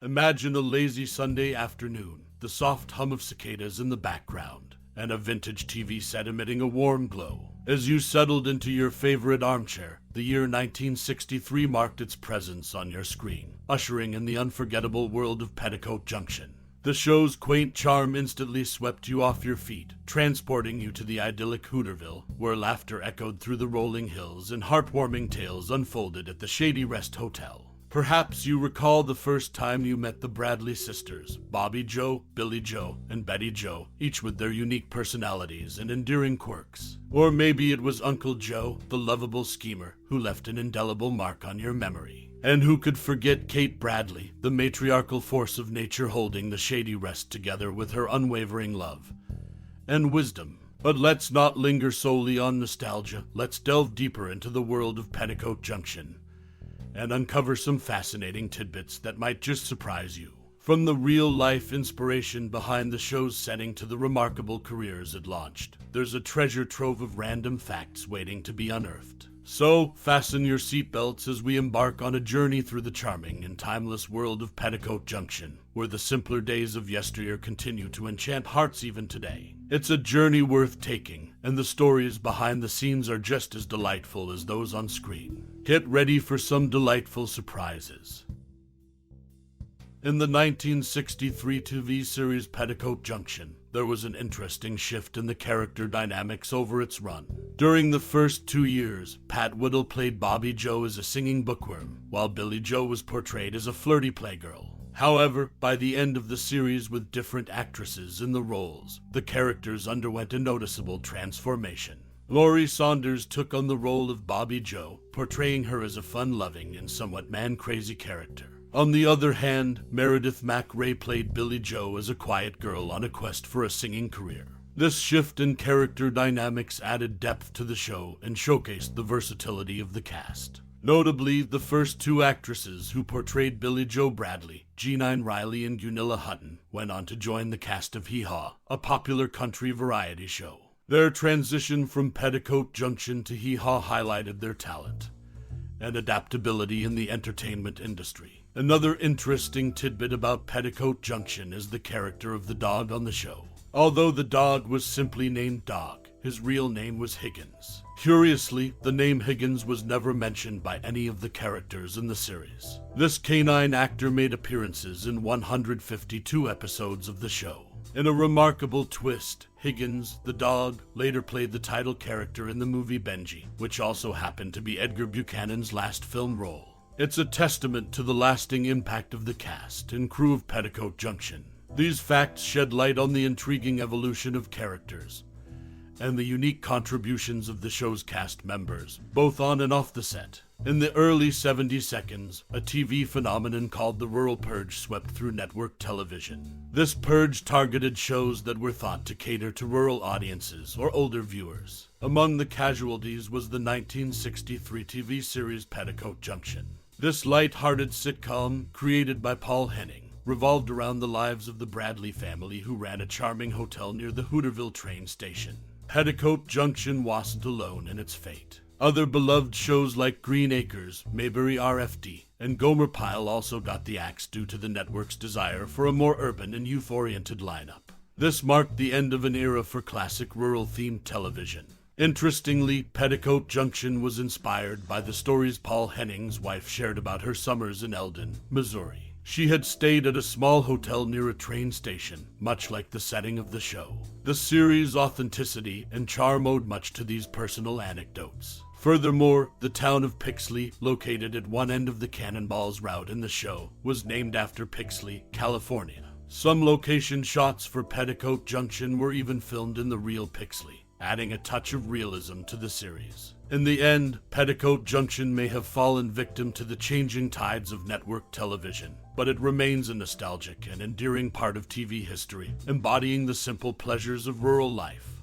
Imagine a lazy Sunday afternoon, the soft hum of cicadas in the background, and a vintage TV set emitting a warm glow. As you settled into your favorite armchair, the year 1963 marked its presence on your screen, ushering in the unforgettable world of Petticoat Junction. The show's quaint charm instantly swept you off your feet, transporting you to the idyllic Hooterville, where laughter echoed through the rolling hills and heartwarming tales unfolded at the Shady Rest Hotel. Perhaps you recall the first time you met the Bradley sisters, Bobbie Jo, Billie Jo, and Betty Jo, each with their unique personalities and endearing quirks. Or maybe it was Uncle Joe, the lovable schemer, who left an indelible mark on your memory. And who could forget Kate Bradley, the matriarchal force of nature holding the Shady Rest together with her unwavering love and wisdom. But let's not linger solely on nostalgia. Let's delve deeper into the world of Petticoat Junction and uncover some fascinating tidbits that might just surprise you. From the real-life inspiration behind the show's setting to the remarkable careers it launched, there's a treasure trove of random facts waiting to be unearthed. So, fasten your seatbelts as we embark on a journey through the charming and timeless world of Petticoat Junction, where the simpler days of yesteryear continue to enchant hearts even today. It's a journey worth taking, and the stories behind the scenes are just as delightful as those on screen. Get ready for some delightful surprises. In the 1963 TV series Petticoat Junction, there was an interesting shift in the character dynamics over its run. During the first 2 years, Pat Woodell played Bobbie Jo as a singing bookworm, while Billie Jo was portrayed as a flirty playgirl. However, by the end of the series with different actresses in the roles, the characters underwent a noticeable transformation. Laurie Saunders took on the role of Bobbie Jo, portraying her as a fun-loving and somewhat man-crazy character. On the other hand, Meredith MacRae played Billie Jo as a quiet girl on a quest for a singing career. This shift in character dynamics added depth to the show and showcased the versatility of the cast. Notably, the first two actresses who portrayed Billie Jo Bradley, Jeannine Riley and Gunilla Hutton, went on to join the cast of Hee Haw, a popular country variety show. Their transition from Petticoat Junction to Hee Haw highlighted their talent and adaptability in the entertainment industry. Another interesting tidbit about Petticoat Junction is the character of the dog on the show. Although the dog was simply named Dog, his real name was Higgins. Curiously, the name Higgins was never mentioned by any of the characters in the series. This canine actor made appearances in 152 episodes of the show. In a remarkable twist, Higgins, the dog, later played the title character in the movie Benji, which also happened to be Edgar Buchanan's last film role. It's a testament to the lasting impact of the cast and crew of Petticoat Junction. These facts shed light on the intriguing evolution of characters and the unique contributions of the show's cast members, both on and off the set. In the early 70 seconds, a TV phenomenon called the Rural Purge swept through network television. This purge targeted shows that were thought to cater to rural audiences or older viewers. Among the casualties was the 1963 TV series Petticoat Junction. This light-hearted sitcom, created by Paul Henning, revolved around the lives of the Bradley family who ran a charming hotel near the Hooterville train station. Petticoat Junction wasn't alone in its fate. Other beloved shows like Green Acres, Mayberry RFD, and Gomer Pyle also got the axe due to the network's desire for a more urban and youth-oriented lineup. This marked the end of an era for classic rural-themed television. Interestingly, Petticoat Junction was inspired by the stories Paul Henning's wife shared about her summers in Eldon, Missouri. She had stayed at a small hotel near a train station, much like the setting of the show. The series' authenticity and charm owed much to these personal anecdotes. Furthermore, the town of Pixley, located at one end of the Cannonballs route in the show, was named after Pixley, California. Some location shots for Petticoat Junction were even filmed in the real Pixley, adding a touch of realism to the series. In the end, Petticoat Junction may have fallen victim to the changing tides of network television, but it remains a nostalgic and endearing part of TV history, embodying the simple pleasures of rural life.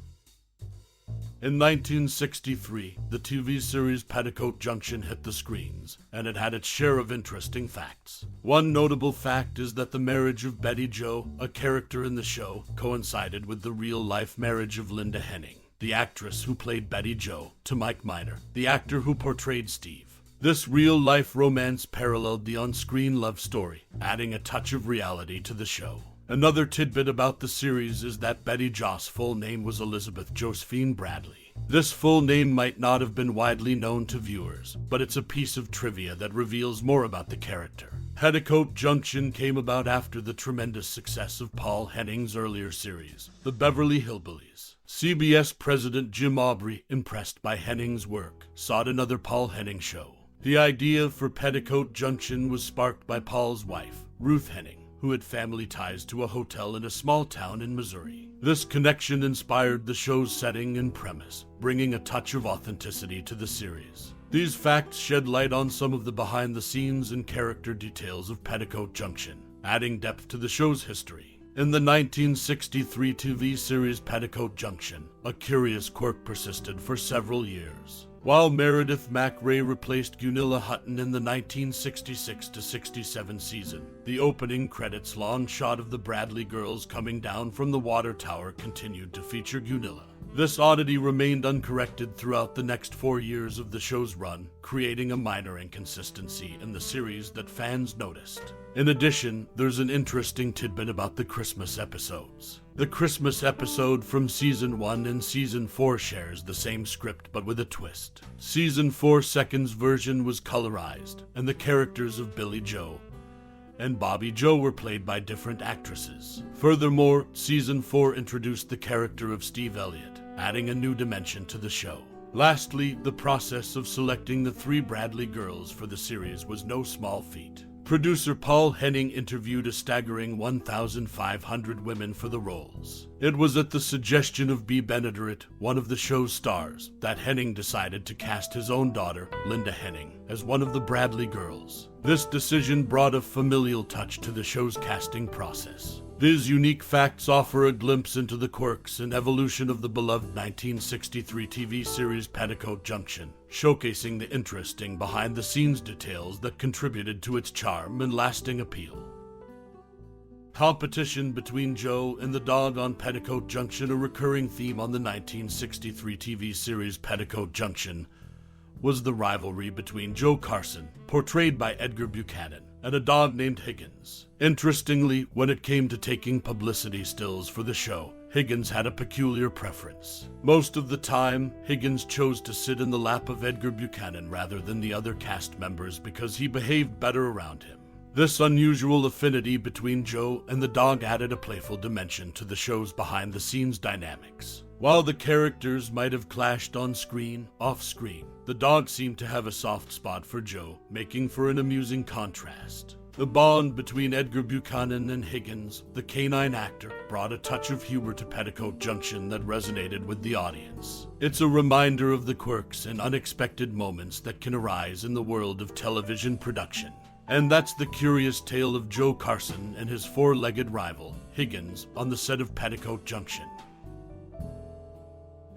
In 1963, the TV series Petticoat Junction hit the screens, and it had its share of interesting facts. One notable fact is that the marriage of Betty Jo, a character in the show, coincided with the real-life marriage of Linda Henning, the actress who played Betty Jo, to Mike Miner, the actor who portrayed Steve. This real-life romance paralleled the on-screen love story, adding a touch of reality to the show. Another tidbit about the series is that Betty Joss' full name was Elizabeth Josephine Bradley. This full name might not have been widely known to viewers, but it's a piece of trivia that reveals more about the character. Petticoat Junction came about after the tremendous success of Paul Henning's earlier series, The Beverly Hillbillies. CBS president Jim Aubrey, impressed by Henning's work, sought another Paul Henning show. The idea for Petticoat Junction was sparked by Paul's wife, Rufe Henning, who had family ties to a hotel in a small town in Missouri. This connection inspired the show's setting and premise, bringing a touch of authenticity to the series. These facts shed light on some of the behind-the-scenes and character details of Petticoat Junction, adding depth to the show's history. In the 1963 TV series Petticoat Junction, a curious quirk persisted for several years. While Meredith MacRae replaced Gunilla Hutton in the 1966-67 season, the opening credits long shot of the Bradley girls coming down from the water tower continued to feature Gunilla. This oddity remained uncorrected throughout the next 4 years of the show's run, creating a minor inconsistency in the series that fans noticed. In addition, there's an interesting tidbit about the Christmas episodes. The Christmas episode from Season 1 and Season 4 shares the same script but with a twist. Season 4's second version was colorized, and the characters of Billie Joe and Bobbie Joe were played by different actresses. Furthermore, Season 4 introduced the character of Steve Elliott, adding a new dimension to the show. Lastly, the process of selecting the 3 Bradley girls for the series was no small feat. Producer Paul Henning interviewed a staggering 1,500 women for the roles. It was at the suggestion of Benaderet, one of the show's stars, that Henning decided to cast his own daughter, Linda Henning, as one of the Bradley girls. This decision brought a familial touch to the show's casting process. These unique facts offer a glimpse into the quirks and evolution of the beloved 1963 TV series Petticoat Junction, showcasing the interesting behind-the-scenes details that contributed to its charm and lasting appeal. Competition between Joe and the dog on Petticoat Junction, a recurring theme on the 1963 TV series Petticoat Junction, was the rivalry between Joe Carson, portrayed by Edgar Buchanan, and a dog named Higgins. Interestingly, when it came to taking publicity stills for the show, Higgins had a peculiar preference. Most of the time, Higgins chose to sit in the lap of Edgar Buchanan rather than the other cast members because he behaved better around him. This unusual affinity between Joe and the dog added a playful dimension to the show's behind-the-scenes dynamics. While the characters might have clashed on screen, off-screen, the dog seemed to have a soft spot for Joe, making for an amusing contrast. The bond between Edgar Buchanan and Higgins, the canine actor, brought a touch of humor to Petticoat Junction that resonated with the audience. It's a reminder of the quirks and unexpected moments that can arise in the world of television production. And that's the curious tale of Joe Carson and his four-legged rival, Higgins, on the set of Petticoat Junction.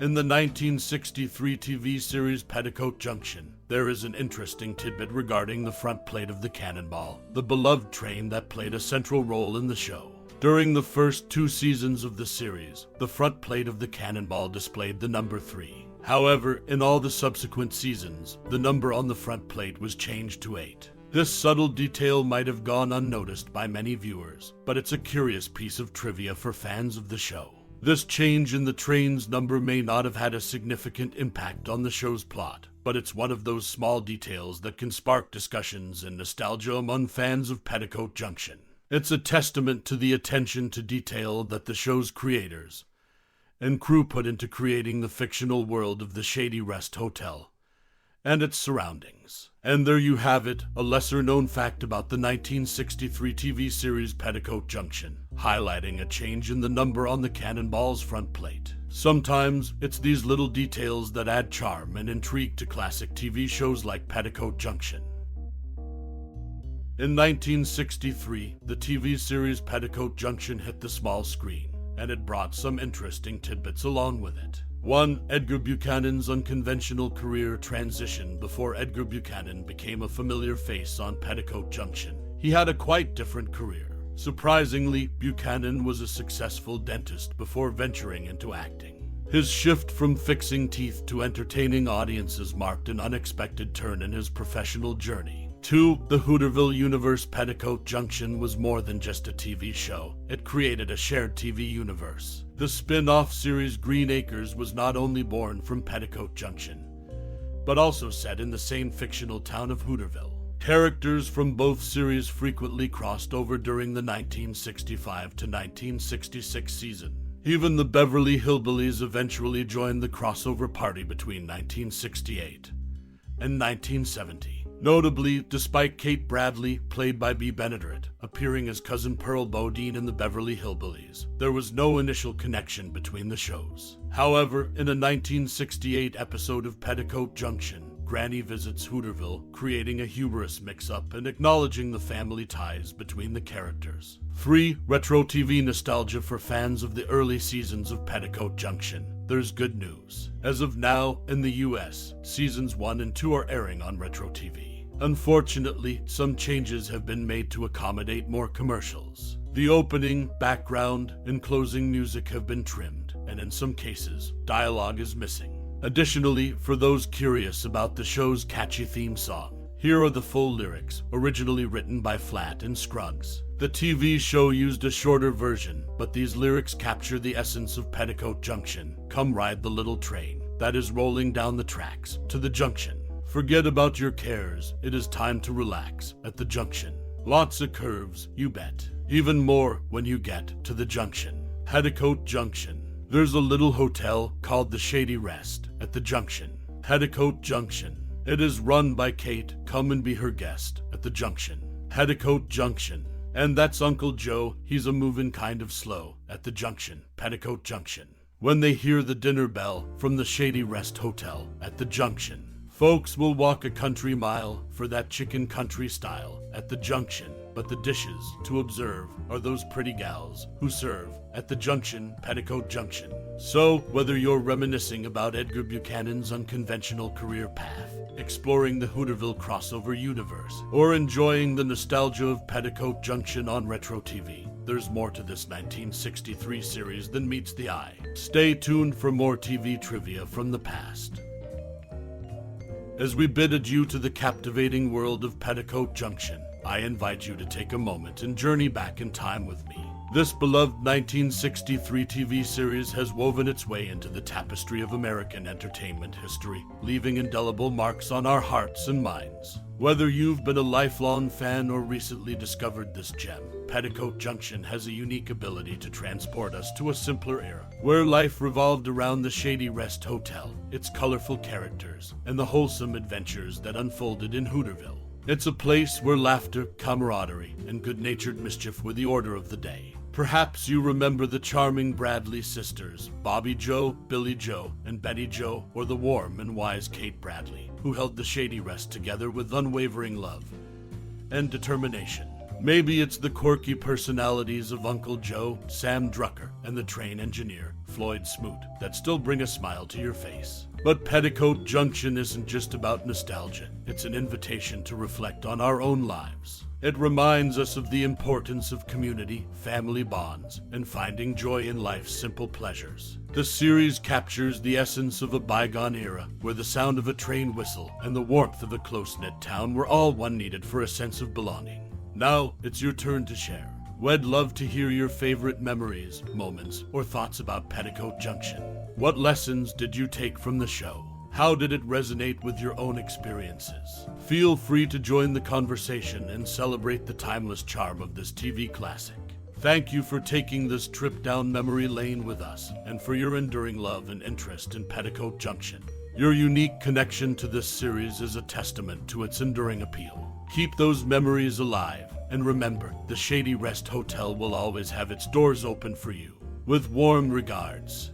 In the 1963 TV series Petticoat Junction, there is an interesting tidbit regarding the front plate of the cannonball, the beloved train that played a central role in the show. During the first 2 seasons of the series, the front plate of the cannonball displayed the number 3. However, in all the subsequent seasons, the number on the front plate was changed to 8. This subtle detail might have gone unnoticed by many viewers, but it's a curious piece of trivia for fans of the show. This change in the train's number may not have had a significant impact on the show's plot, but it's one of those small details that can spark discussions and nostalgia among fans of Petticoat Junction. It's a testament to the attention to detail that the show's creators and crew put into creating the fictional world of the Shady Rest Hotel and its surroundings. And there you have it, a lesser-known fact about the 1963 TV series Petticoat Junction, highlighting a change in the number on the cannonball's front plate. Sometimes, it's these little details that add charm and intrigue to classic TV shows like Petticoat Junction. In 1963, the TV series Petticoat Junction hit the small screen, and it brought some interesting tidbits along with it. 1. Edgar Buchanan's unconventional career transitioned before Edgar Buchanan became a familiar face on Petticoat Junction. He had a quite different career. Surprisingly, Buchanan was a successful dentist before venturing into acting. His shift from fixing teeth to entertaining audiences marked an unexpected turn in his professional journey. 2. The Hooterville universe. Petticoat Junction was more than just a TV show. It created a shared TV universe. The spin-off series Green Acres was not only born from Petticoat Junction, but also set in the same fictional town of Hooterville. Characters from both series frequently crossed over during the 1965 to 1966 season. Even the Beverly Hillbillies eventually joined the crossover party between 1968 and 1970. Notably, despite Kate Bradley, played by B. Benaderet, appearing as cousin Pearl Bodine in the Beverly Hillbillies, there was no initial connection between the shows. However, in a 1968 episode of Petticoat Junction, Granny visits Hooterville, creating a humorous mix-up and acknowledging the family ties between the characters. 3. Retro TV nostalgia. For fans of the early seasons of Petticoat Junction, there's good news. As of now, in the US, seasons 1 and 2 are airing on Retro TV. Unfortunately, some changes have been made to accommodate more commercials. The opening, background, and closing music have been trimmed, and in some cases, dialogue is missing. Additionally, for those curious about the show's catchy theme song, here are the full lyrics, originally written by Flatt and Scruggs. The TV show used a shorter version, but these lyrics capture the essence of Petticoat Junction. Come ride the little train that is rolling down the tracks to the junction. Forget about your cares, it is time to relax at the junction. Lots of curves, you bet. Even more when you get to the junction. Petticoat Junction. There's a little hotel called the Shady Rest at the junction. Petticoat Junction. It is run by Kate. Come and be her guest at the junction. Petticoat Junction. And that's Uncle Joe. He's a movin' kind of slow at the junction. Petticoat Junction. When they hear the dinner bell from the Shady Rest Hotel at the junction, folks will walk a country mile for that chicken country style at the junction. But the dishes to observe are those pretty gals who serve at the junction, Petticoat Junction. So, whether you're reminiscing about Edgar Buchanan's unconventional career path, exploring the Hooterville crossover universe, or enjoying the nostalgia of Petticoat Junction on Retro TV, there's more to this 1963 series than meets the eye. Stay tuned for more TV trivia from the past. As we bid adieu to the captivating world of Petticoat Junction, I invite you to take a moment and journey back in time with me. This beloved 1963 TV series has woven its way into the tapestry of American entertainment history, leaving indelible marks on our hearts and minds. Whether you've been a lifelong fan or recently discovered this gem, Petticoat Junction has a unique ability to transport us to a simpler era, where life revolved around the Shady Rest Hotel, its colorful characters, and the wholesome adventures that unfolded in Hooterville. It's a place where laughter, camaraderie, and good-natured mischief were the order of the day. Perhaps you remember the charming Bradley sisters, Bobbie Jo, Billie Jo, and Betty Jo, or the warm and wise Kate Bradley, who held the Shady Rest together with unwavering love and determination. Maybe it's the quirky personalities of Uncle Joe, Sam Drucker, and the train engineer, Floyd Smoot, that still bring a smile to your face. But Petticoat Junction isn't just about nostalgia. It's an invitation to reflect on our own lives. It reminds us of the importance of community, family bonds, and finding joy in life's simple pleasures. The series captures the essence of a bygone era, where the sound of a train whistle and the warmth of a close-knit town were all one needed for a sense of belonging. Now, it's your turn to share. We'd love to hear your favorite memories, moments, or thoughts about Petticoat Junction. What lessons did you take from the show? How did it resonate with your own experiences? Feel free to join the conversation and celebrate the timeless charm of this TV classic. Thank you for taking this trip down memory lane with us, and for your enduring love and interest in Petticoat Junction. Your unique connection to this series is a testament to its enduring appeal. Keep those memories alive, and remember, the Shady Rest Hotel will always have its doors open for you. With warm regards,